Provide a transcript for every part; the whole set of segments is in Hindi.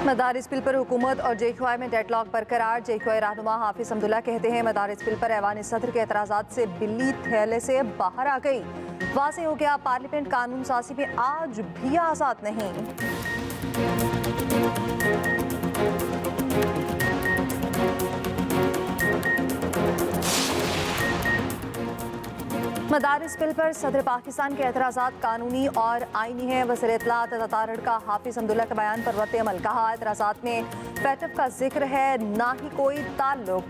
मदारिस बिल पर हुकूमत और JQI में डेडलॉक बरकरार। JQI रहनुमा हाफिज अब्दुल्ला कहते हैं मदारिस बिल पर ऐवान सदर के एतराज़ात से बिल्ली थैले से बाहर आ गई। वाज़ेह हो गया पार्लियामेंट कानून साजी में आज भी आज़ाद नहीं। मदारिस बिल पर सदर पाकिस्तान के एतराज़ात कानूनी और आईनी है। वज़ीर इत्तलात तारड़ का हाफिज अब्दुल्ला के बयान पर रद्द अमल। कहा एतराज़ात में फैटफ का जिक्र है, ना ही कोई ताल्लुक।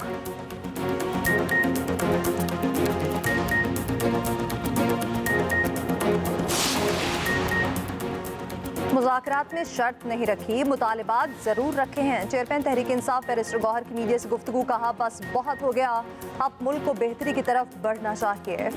मुज़ाकरात में शर्त नहीं रखी, मुतालिबात जरूर रखे हैं। चेयरमैन तहरीक इंसाफ बैरिस्टर गौहर की मीडिया से गुफ्तगू। कहा बस बहुत हो गया, अब मुल्क को बेहतरी की तरफ बढ़ना चाहिए।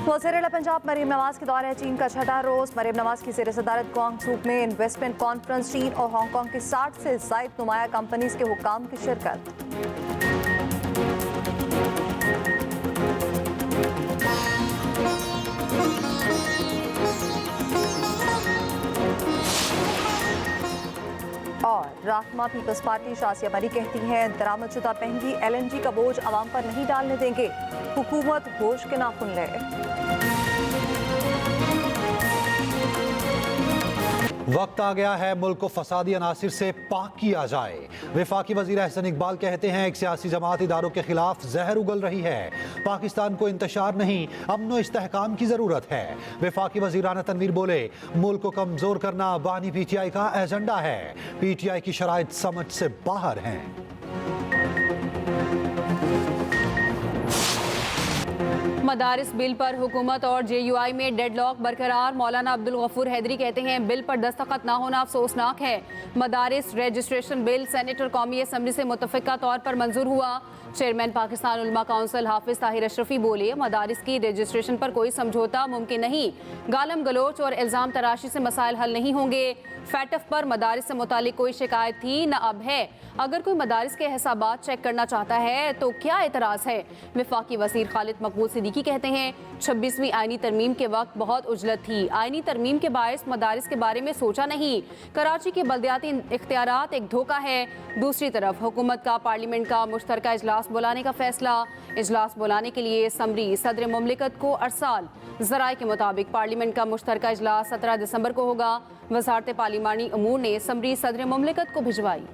वज़ीर पंजाब मरीम नवाज के दौरे चीन का छठा रोज। मरीम नवाज की ज़ेर सदारत ग्वांगझू में इन्वेस्टमेंट कॉन्फ्रेंस। चीन और हांगकांग की 60 से ज़ायद नुमाया कंपनीज के हुक्काम की शिरकत। और रहनुमा पीपल्स पार्टी शासिया मरी कहती हैं दरामदशुदा महंगी LNG का बोझ आवाम पर नहीं डालने देंगे, हुकूमत होश के नाखुन ले। वक्त आ गया है मुल्क को फसादी अनासिर से पाक किया जाए। वफाकी वजीर अहसन इकबाल कहते हैं एक सियासी जमात इदारों के खिलाफ जहर उगल रही है। पाकिस्तान को इंतशार नहीं, अमन इस्तेहकाम की जरूरत है। वफाकी वजीर राना तनवीर बोले मुल्क को कमजोर करना बानी PTI का एजेंडा है। PTI की शराइत समझ से बाहर हैं। मदारिस बिल पर हुकूमत और JUI में डेडलॉक बरकरार। मौलाना अब्दुल गफूर हैदरी कहते हैं बिल पर दस्तखत ना होना अफसोसनाक है। मदारिस रजिस्ट्रेशन बिल सेनेट और कौमी असम्बली से मुतफ़िका तौर पर मंजूर हुआ। चेयरमैन पाकिस्तान उलमा काउंसिल हाफिज ताहिर अशरफी बोले मदारिस की रजिस्ट्रेशन पर कोई समझौता मुमकिन नहीं। गालम गलोच और इल्ज़ाम तराशी से मसाइल हल नहीं होंगे। फैटफ पर मदारिस से मुतालिक कोई शिकायत थी न अब है। अगर कोई मदारिस के हिसाबात चेक करना चाहता है तो क्या एतराज़ है। वफाकी वज़ीर खालिद मकबूल सिद्दीकी कहते हैं 26वीं आईनी तरमीम के वक्त बहुत उजलत थी। आईनी तरमीम के बायस मदारिस के बारे में सोचा नहीं। कराची के बल्दियाती इख्तियारात एक धोखा है। दूसरी तरफ हुकूमत का पार्लियामेंट का मुश्तरका इजलास बुलाने का फैसला। इजलास बुलाने के लिए समरी सदर मुमलिकत को अरसाल। ज़राए के मुताबिक पार्लियामेंट का मुश्तरका इजलास 17 दिसंबर को होगा। वज़ारत पार्लिमानी अमूर ने समरी सदर मुमलिकत को भिजवाई।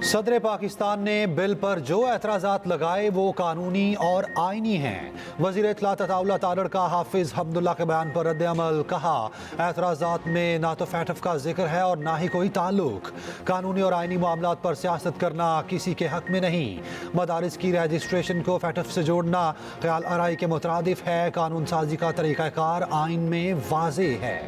सदर पाकिस्तान ने बिल पर जो एतराज़ात लगाए वो कानूनी और आईनी हैं। वज़ीर इत्तलात तारड़ का हाफिज अब्दुल्ला के बयान पर रद्द अमल। कहा एतराज़ात में ना तो फैटफ का जिक्र है और ना ही कोई ताल्लुक। कानूनी और आईनी मामलात पर सियासत करना किसी के हक में नहीं। मदारिस की रजिस्ट्रेशन को फैटफ से जोड़ना ख्याल आराई के मुतरादिफ है। कानून साजी का तरीक़ाकार आइन में वाज़ेह है।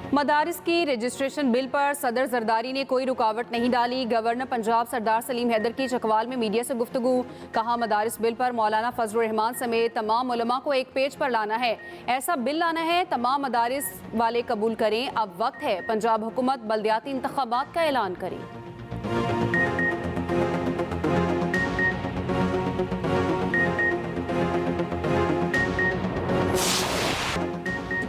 मदारिस की रजिस्ट्रेशन बिल पर सदर जरदारी ने कोई रुकावट नहीं डाली। गवर्नर पंजाब सरदार सलीम हैदर की चकवाल में मीडिया से गुफ्तगू। कहा मदारिस बिल पर मौलाना फजलुर रहमान समेत तमाम उलमा को एक पेज पर लाना है। ऐसा बिल लाना है तमाम मदारिस वाले कबूल करें। अब वक्त है पंजाब हुकूमत बल्दियाती इंतखाबात का ऐलान करे।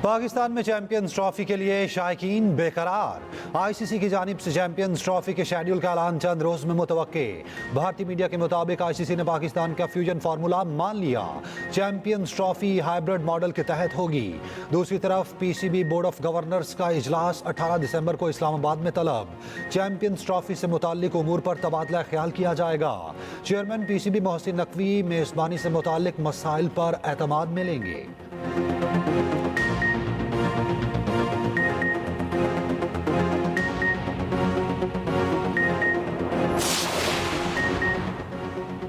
पाकिस्तान में चैंपियंस ट्रॉफी के लिए शायकीन बेकरार। ICC की जानिब से चैंपियंस ट्रॉफी के शेड्यूल का ऐलान चंद रोज में मुतवक्के। भारतीय मीडिया के मुताबिक ICC ने पाकिस्तान का फ्यूजन फार्मूला मान लिया। चैंपियंस ट्रॉफी हाइब्रिड मॉडल के तहत होगी। दूसरी तरफ PCB बोर्ड ऑफ गवर्नर्स का इजलास 18 दिसंबर को इस्लामाबाद में तलब। चैंपियंस ट्रॉफी से मुताल्लिक उमूर पर तबादला ख्याल किया जाएगा। चेयरमैन PCB मोहसिन नकवी मेजबानी से मुताल्लिक मसाइल पर एतमाद में लेंगे।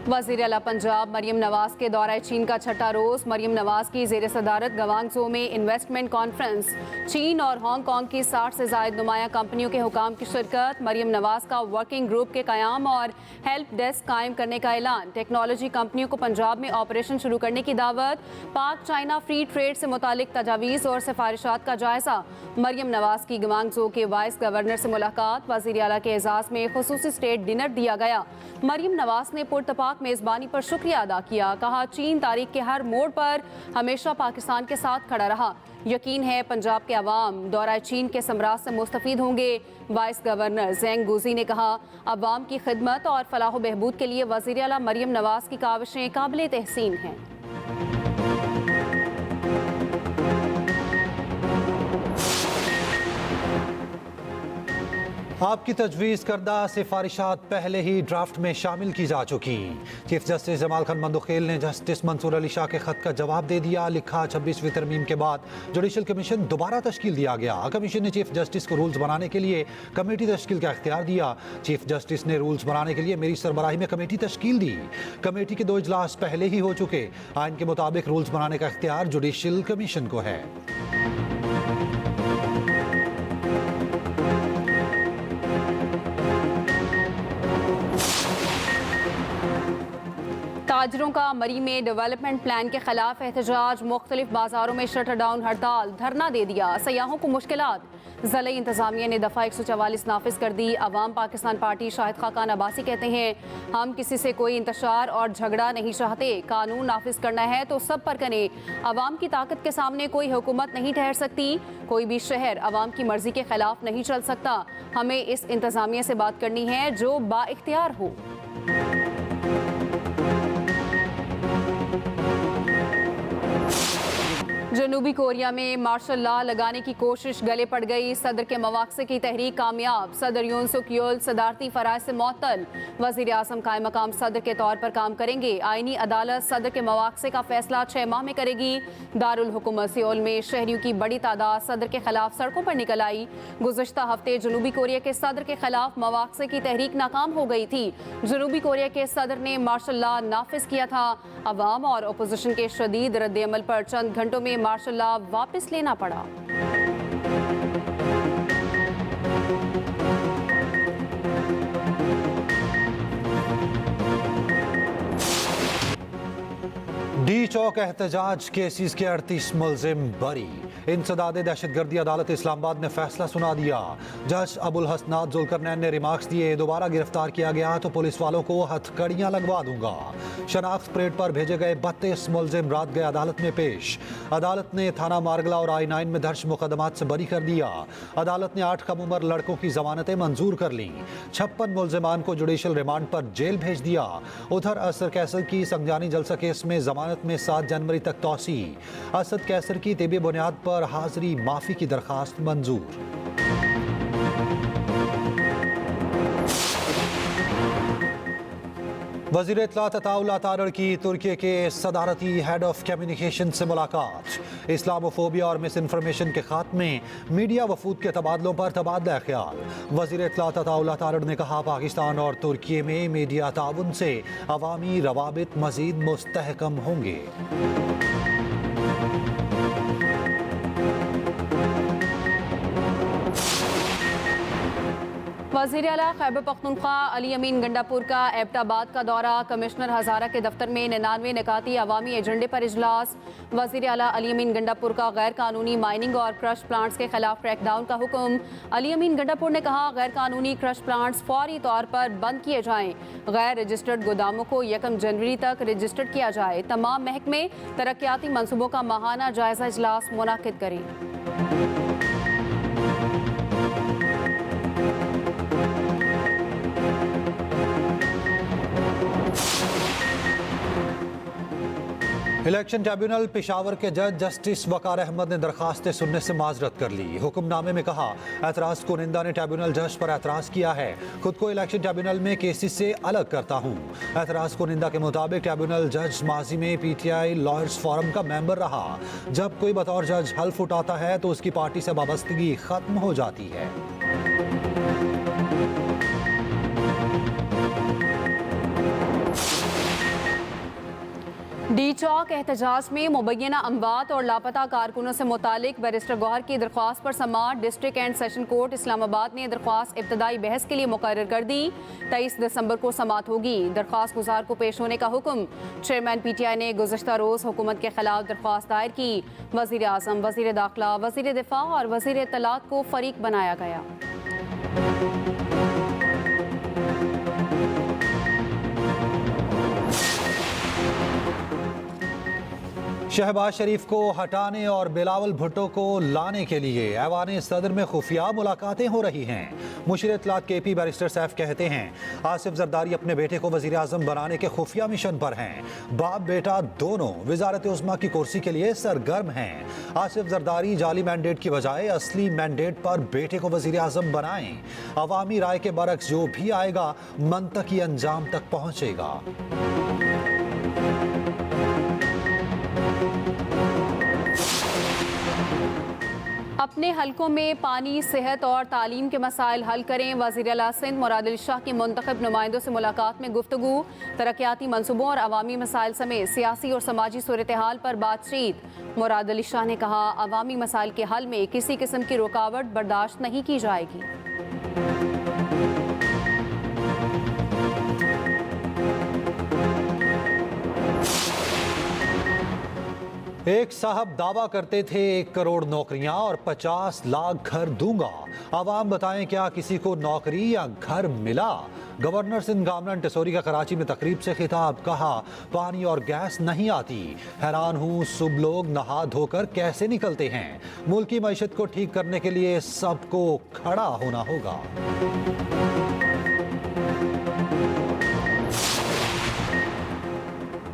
वज़ीर आला पंजाब मरियम नवाज के दौरे चीन का छठा रोज। मरियम नवाज की ज़ेर सदारत गवांगझो में इन्वेस्टमेंट कॉन्फ्रेंस। चीन और हांगकांग की 60 से ज़ायद नुमाया कंपनियों के हुकाम की शिरकत। मरियम नवाज का वर्किंग ग्रुप के क़याम और हेल्प डेस्क कायम करने का ऐलान। टेक्नोलॉजी कंपनियों को पंजाब में ऑपरेशन शुरू करने की दावत। पाक चाइना फ्री ट्रेड से मुतालिक तजावीज़ और सिफारिशात का जायजा। मरियम नवाज की गवांगझो के वाइस गवर्नर से मुलाकात। वज़ीर आला के एजाज़ में खुसूसी स्टेट डिनर दिया गया। मरियम नवाज ने पुरतपाक मेज़बानी पर शुक्रिया अदा किया। कहा, चीन तारीख के हर मोड़ पर हमेशा पाकिस्तान के साथ खड़ा रहा। यकीन है पंजाब के अवाम दौरा चीन के समराज से मुस्तफीद होंगे। वाइस गवर्नर ज़ेंग गुजी ने कहा, अवाम की खिदमत और फलाह बहबूद के लिए वज़ीर आला मरियम नवाज की काविशें काबिल तहसीन हैं। आपकी तजवीज़ करदा सिफारिशात पहले ही ड्राफ्ट में शामिल की जा चुकी। चीफ जस्टिस जमाल खान मंदुखेल ने जस्टिस मंसूर अली शाह के खत का जवाब दे दिया। लिखा, 26वीं तरमीम के बाद जुडिशल कमीशन दोबारा तश्कील दिया गया। कमीशन ने चीफ जस्टिस को रूल्स बनाने के लिए कमेटी तश्कील का इख्तियार दिया। चीफ जस्टिस ने रूल्स बनाने के लिए मेरी सरबराही में कमेटी तश्कील दी। कमेटी के 2 इजलास पहले ही हो चुके। आइन के मुताबिक रूल्स बनाने का इख्तियार जुडिशल कमीशन को है। ताजरों का मरी में डेवलपमेंट प्लान के खिलाफ एहतजाज। मुख्तलिफ बाजारों में शटर डाउन हड़ताल। धरना दे दिया। सयाहों को मुश्किलात। ज़िला इंतजामिया ने दफ़ा 144 नाफिज कर दी। अवाम पाकिस्तान पार्टी शाहिद खाकान अब्बासी कहते हैं, हम किसी से कोई इंतशार और झगड़ा नहीं चाहते। कानून नाफिज करना है तो सब पर करें। अवाम की ताकत के सामने कोई हुकूमत नहीं ठहर सकती। कोई भी शहर अवाम की मर्जी के खिलाफ नहीं चल सकता। हमें इस इंतजामिया से बात करनी है जो बाइख्तियार हो। जनूबी कोरिया में मार्शल लॉ लगाने की कोशिश गले पड़ गई। सदर के मवाक़से की तहरीक कामयाब। सदर यून सुक योल सदारती फ़राइज़ से मुअत्तल। वज़ीर आज़म कायम मकाम सदर के तौर पर काम करेंगे। आइनी अदालत सदर के मवाक़से का फैसला 6 माह में करेगी। दारुल हुकूमत सियोल में शहरियों की बड़ी तादाद सदर के खिलाफ सड़कों पर निकल आई। गुज़श्ता हफ्ते जनूबी कोरिया के सदर के खिलाफ मवाक़से की तहरीक नाकाम हो गई थी। जनूबी कोरिया के सदर ने मार्शल लॉ नाफिज किया था। अवाम और अपोजिशन के शदीद रद्द-ए-अमल पर चंद घंटों में मार्शल लॉ वापस लेना पड़ा। डी चौक एहतजाज केसेस के 38 मुलजिम बरी। इंसदाद दहशतगर्दी अदालत इस्लामाबाद ने फैसला सुना दिया। जज अबुल हसनात जुल्करनैन ने रिमार्क्स दिए, दोबारा गिरफ्तार किया गया तो पुलिस वालों को हथकड़ियां लगवा दूंगा। शनाख्त परेड पर भेजे गए 32 मुलजिम रात गए अदालत में पेश। अदालत ने थाना मारगला और I-9 में दर्ज मुकदमात से बरी कर दिया। अदालत ने 8 कम उम्र लड़कों की जमानतें मंजूर कर लीं। 56 मुलजिमान को जुडिशल रिमांड पर जेल भेज दिया। उधर असद कैसर की संजानी जलसा केस में जमानत में 7 जनवरी तक तौसी। असद कैसर की तिबी बुनियाद पर हाजिरी माफी की दरखास्त मंजूर। वज़ीर इत्तलात अताउल्लाह तारड़ की तुर्की के सदारती हेड ऑफ कम्युनिकेशन से मुलाकात। इस्लामोफोबिया और मिस इन्फॉर्मेशन के खात्मे, मीडिया वफूद के तबादलों पर तबादला ख्याल। वज़ीर इत्तलात अताउल्लाह तारड़ ने कहा, पाकिस्तान और तुर्की में मीडिया ताउन से अवामी रवाबित मज़ीद मुस्तहकम होंगे। वज़ीर आला खैबर पख्तूनख्वा अली अमीन गंडापुर का एबटाबाद का दौरा। कमिश्नर हज़ारा के दफ्तर में 99 निकाती अवामी एजेंडे पर इजलास। वज़ीर आला अली अमीन गंडापुर का गैर कानूनी माइनिंग और क्रश प्लांट्स के खिलाफ क्रैकडाउन का हुक्म। अली अमीन गंडापुर ने कहा, गैर कानूनी क्रश प्लांट्स फौरी तौर पर बंद किए जाएं। गैर रजिस्टर्ड गोदामों को 1 जनवरी तक रजिस्टर्ड किया जाए। तमाम महकमे तरक्याती मनसूबों का माहाना जायजा इजलास मुनाकिद करें। इलेक्शन ट्रिब्यूनल पेशावर के जज जस्टिस वकार अहमद ने दरखास्तें सुनने से माजरत कर ली। हुक्मनामे में कहा, एतराज़ कुनिंदा ने ट्रिब्यूनल जज पर एतराज़ किया है। खुद को इलेक्शन ट्रिब्यूनल में केसेस से अलग करता हूँ। एतराज़ कुनिंदा के मुताबिक ट्रिब्यूनल जज माजी में PTI लॉयर्स फोरम का मेंबर रहा। जब कोई बतौर जज हल्फ उठाता है तो उसकी पार्टी से वाबस्तगी खत्म हो जाती है। डी चौक एहतजाज में मुबैना अमवात और लापता कारकुनों से मुतालिक बैरिस्टर गौहर की दरख्वास्त पर समाअत district and session court Islamabad ने दरख्वास्त इब्तदाई बहस के लिए मुकर्रर कर दी। 23 दिसंबर को समाअत होगी। दरख्वास्त गुजार को पेश होने का हुक्म। चेयरमैन PTI ने गुज़श्ता रोज़ हुकूमत के खिलाफ दरख्वास्त दायर की। वज़ीर आज़म, वज़ीर दाखिला, वज़ीर दिफा और वज़ीर इत्तलात को फरीक बनाया गया। शहबाज शरीफ को हटाने और बिलावल भुट्टो को लाने के लिए ऐवान सदर में खुफिया मुलाकातें हो रही हैं। मुशीर इत्तलात KP बैरिस्टर सैफ कहते हैं आसिफ जरदारी अपने बेटे को वज़ीर आज़म बनाने के खुफिया मिशन पर हैं। बाप बेटा दोनों वज़ारत उज़्मा की कुर्सी के लिए सरगर्म हैं। आसिफ जरदारी जाली मैंडेट की बजाय असली मैंडेट पर बेटे को वज़ीर आज़म बनाएं। अवामी राय के बरक्स जो भी आएगा मंतकी अंजाम तक पहुँचेगा। अपने हलकों में पानी, सेहत और तालीम के मसाइल हल करें। वज़ीर आला सिंध मुराद अली शाह की मुंतखब नुमाइंदों से मुलाकात में गुफ्तगू। तरक्याती मंसूबों और अवामी मसाइल समेत सियासी और समाजी सूरत हाल पर बातचीत। मुराद अली शाह ने कहा अवामी मसाइल के हल में किसी किस्म की रुकावट बर्दाश्त नहीं की जाएगी। एक साहब दावा करते थे 1 करोड़ नौकरियां और 50 लाख घर दूंगा। आवाम बताएं क्या किसी को नौकरी या घर मिला? गवर्नर सिंध गामन टेसोरी का कराची में तकरीब से खिताब। कहा पानी और गैस नहीं आती। हैरान हूं सब लोग नहा धोकर कैसे निकलते हैं। मुल्क की मईशत को ठीक करने के लिए सबको खड़ा होना होगा।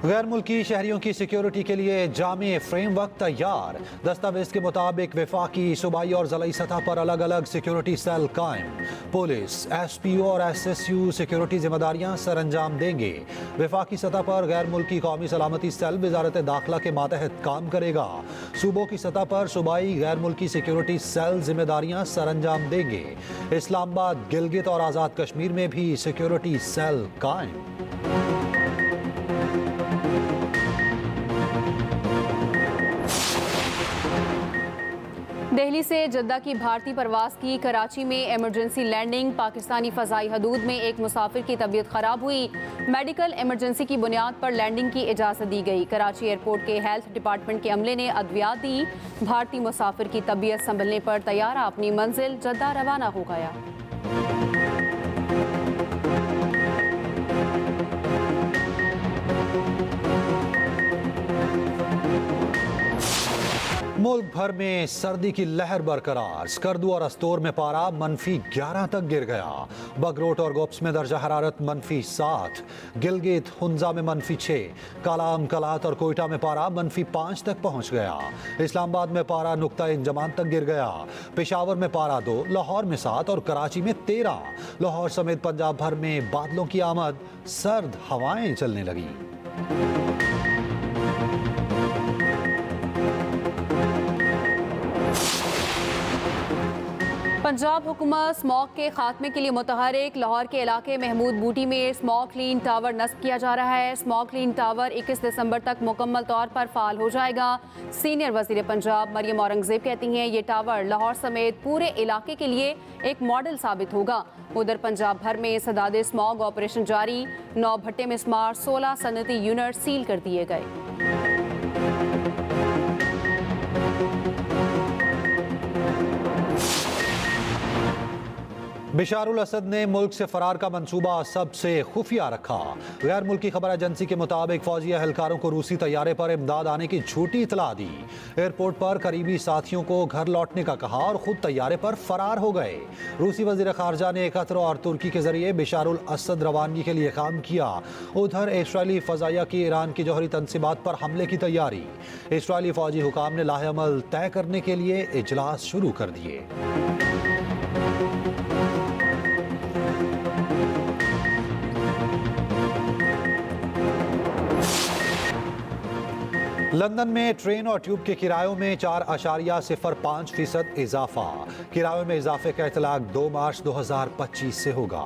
गैर मुल्की शहरियों की सिक्योरिटी के लिए जामे फ्रेमवर्क तैयार। दस्तावेज के मुताबिक वफाकी, सूबाई और ज़िलाई सतह पर अलग अलग सिक्योरिटी सेल कायम। पुलिस, SPO और SSU सिक्योरिटी जिम्मेदारियां सर अंजाम देंगे। वफाकी सतह पर गैर मुल्की कौमी सलामती सेल वजारत दाखिला के मातहत काम करेगा। सूबों की सतह पर सूबाई गैर मुल्की सिक्योरिटी सेल जिम्मेदारियां सर अंजाम देंगे। इस्लामाबाद, गिलगित और आज़ाद कश्मीर में भी सिक्योरिटी सेल कायम। दिल्ली से जद्दा की भारतीय परवास की कराची में इमरजेंसी लैंडिंग। पाकिस्तानी फ़ज़ाई हदूद में एक मुसाफिर की तबीयत ख़राब हुई। मेडिकल इमरजेंसी की बुनियाद पर लैंडिंग की इजाज़त दी गई। कराची एयरपोर्ट के हेल्थ डिपार्टमेंट के अमले ने अद्वियात दी। भारतीय मुसाफिर की तबीयत संभलने पर तैयारा अपनी मंजिल जद्दा रवाना हो गया। मुल्क भर में सर्दी की लहर बरकरार। स्कर्दू और अस्तोर में पारा -11 तक गिर गया। बगरोट और गोप्स में दर्जा हरारत -7, गिलगित हुंजा में -6, कालाम, कलात और कोयटा में पारा -5 तक पहुंच गया। इस्लामाबाद में पारा नुक्ता इंजमान तक गिर गया। पेशावर में पारा 2, लाहौर में 7 और कराची में 13। लाहौर समेत पंजाब भर में बादलों की आमद, सर्द हवाएं चलने लगी। पंजाब हुकूमत स्मॉग के खात्मे के लिए मुतहरिक। लाहौर के इलाके महमूद बूटी में स्मॉग क्लीन टावर नस्ब किया जा रहा है। स्मॉग क्लीन टावर 21 दिसंबर तक मुकम्मल तौर पर फाल हो जाएगा। सीनियर वजीर पंजाब मरियम औरंगजेब कहती हैं ये टावर लाहौर समेत पूरे इलाके के लिए एक मॉडल साबित होगा। उधर पंजाब भर में सदादे स्मॉग ऑपरेशन जारी। 9 भट्टे में शुमार 16 सनती यूनिट सील कर दिए गए। बिशारुल असद ने मुल्क से फरार का मंसूबा सबसे खुफिया रखा। गैर मुल्की खबर एजेंसी के मुताबिक फौजी एहलकारों को रूसी तैयारे पर इमदाद आने की झूठी इतला दी। एयरपोर्ट पर करीबी साथियों को घर लौटने का कहा और खुद तैयारे पर फरार हो गए। रूसी वजीर खारजा ने कतर और तुर्की के जरिए बिशारुल असद रवानगी के लिए काम किया। उधर इसराइली फजाइया की ईरान की जौहरी तनसीबात पर हमले की तैयारी। इसराइली फौजी हुकाम ने लाहेअमल तय करने के लिए इजलास शुरू कर दिए। लंदन में ट्रेन और ट्यूब के किरायों में 4.05% इजाफा। किरायों में इजाफे का इतलाक 2 मार्च 2025 से होगा।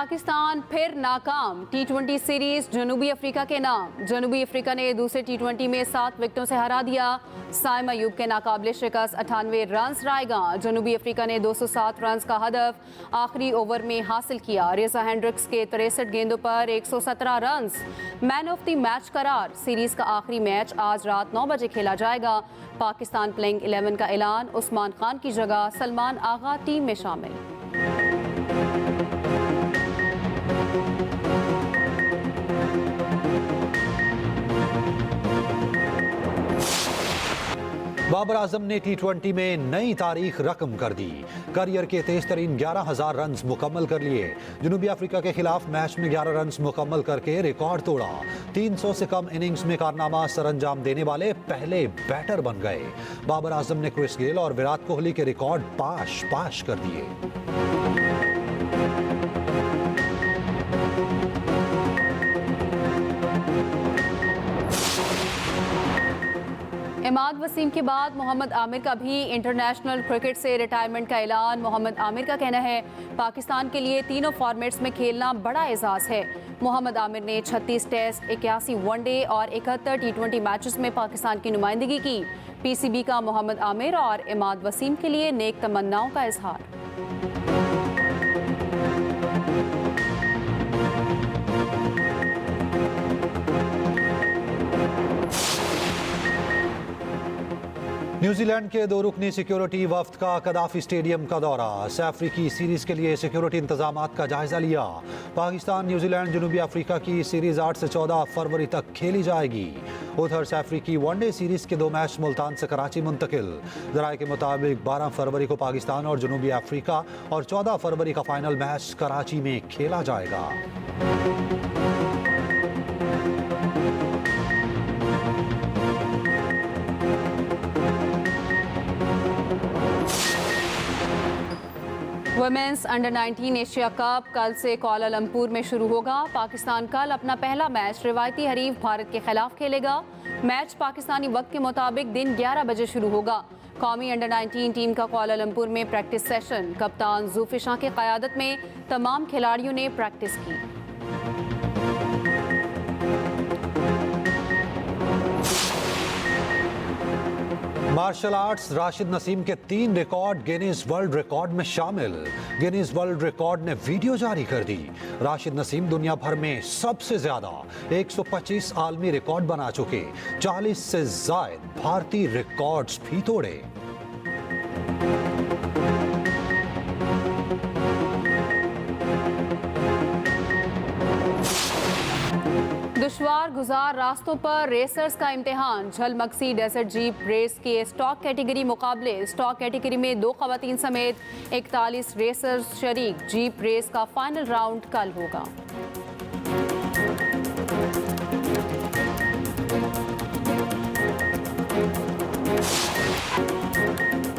पाकिस्तान फिर नाकाम, T20 सीरीज जनूबी अफ्रीका के नाम। जनूबी अफ्रीका ने दूसरे T20 में 7 विकेटों से हरा दिया। साइम अयूब के नाकाबिले शिकस्त 98 रन रायगा। जनूबी अफ्रीका ने 207 रन का हदफ आखिरी ओवर में हासिल किया। रेजा हेंड्रिक्स के 63 गेंदों पर 117 run. Man of the match करार। सीरीज का आखिरी मैच आज रात 9 बजे खेला जाएगा। पाकिस्तान प्लेइंग 11 का ऐलान, उस्मान खान की जगह सलमान आगा टीम में शामिल। बाबर आजम ने T20 में नई तारीख रकम कर दी। करियर के तेज तरीन 11,000 रन मुकम्मल कर लिए। जनूबी अफ्रीका के खिलाफ मैच में 11 रन मुकम्मल करके रिकॉर्ड तोड़ा। 300 से कम इनिंग्स में कारनामा सरअंजाम देने वाले पहले बैटर बन गए। बाबर आजम ने क्रिस गेल और विराट कोहली के रिकॉर्ड पाश कर दिए। इमाद वसीम के बाद मोहम्मद आमिर का भी इंटरनेशनल क्रिकेट से रिटायरमेंट का ऐलान। मोहम्मद आमिर का कहना है, पाकिस्तान के लिए तीनों फॉर्मेट्स में खेलना बड़ा एजाज है। मोहम्मद आमिर ने 36 टेस्ट, 81 वनडे और 71 T20 मैचेस में पाकिस्तान की नुमाइंदगी की। PCB का मोहम्मद आमिर और इमाद वसीम के लिए नेक तमन्नाओं का इजहार। न्यूजीलैंड के 2 रुकनी सिक्योरिटी वफ्द का कदाफी स्टेडियम का दौरा। अफ्रीकी सीरीज के लिए सिक्योरिटी इंतजामात का जायजा लिया। पाकिस्तान न्यूजीलैंड जनूबी अफ्रीका की सीरीज 8 से 14 फरवरी तक खेली जाएगी। उधर अफ्रीकी वनडे सीरीज के 2 मैच मुल्तान से कराची मुंतकिल। जराये के मुताबिक 12 फरवरी को पाकिस्तान और जनूबी अफ्रीका और 14 फरवरी का फाइनल मैच कराची में खेला जाएगा। वुमेन्स अंडर 19 एशिया कप कल से कुआलालंपुर में शुरू होगा। पाकिस्तान कल अपना पहला मैच रिवायती हरीफ भारत के खिलाफ खेलेगा। मैच पाकिस्तानी वक्त के मुताबिक दिन 11 बजे शुरू होगा। कौमी अंडर 19 टीम का कुआलालंपुर में प्रैक्टिस सेशन। कप्तान ज़ुल्फ़ी शाह की क़यादत में तमाम खिलाड़ियों ने प्रैक्टिस की। मार्शल आर्ट्स राशिद नसीम के 3 रिकॉर्ड गिनीज वर्ल्ड रिकॉर्ड में शामिल। गिनीज वर्ल्ड रिकॉर्ड ने वीडियो जारी कर दी। राशिद नसीम दुनिया भर में सबसे ज्यादा 125 आलमी रिकॉर्ड बना चुके। 40 से ज्यादा भारतीय रिकॉर्ड्स भी तोड़े। दुश्वार गुजार रास्तों पर रेसर्स का इम्तिहान। झलमक्सी डेजर्ट जीप रेस के स्टॉक कैटेगरी मुकाबले। स्टॉक कैटेगरी में 2 खवातीन समेत 41 रेसर्स शरीक। जीप रेस का फाइनल राउंड कल होगा।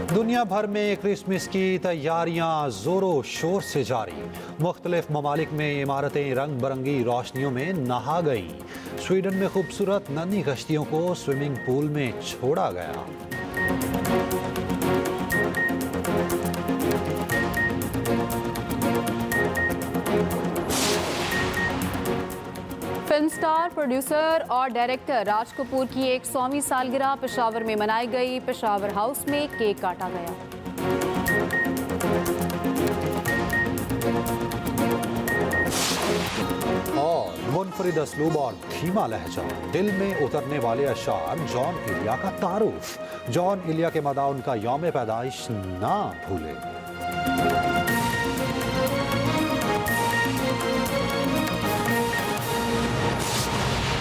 दुनिया भर में क्रिसमस की तैयारियां जोरों शोर से जारी। मुख्तलिफ ममालिक में इमारतें रंग बिरंगी रोशनियों में नहा गईं। स्वीडन में खूबसूरत नन्ही कश्तियों को स्विमिंग पूल में छोड़ा गया। फिल्म स्टार, प्रोड्यूसर और डायरेक्टर राज कपूर की 100वीं सालगिरह पेशावर में मनाई गई। पेशावर हाउस में केक काटा गया। और मुनफरिद असलूब और धीमा लहजा, दिल में उतरने वाले अशार, जॉन इलिया का तारुफ। जॉन इलिया के मदा उनका यौम पैदाइश ना भूले।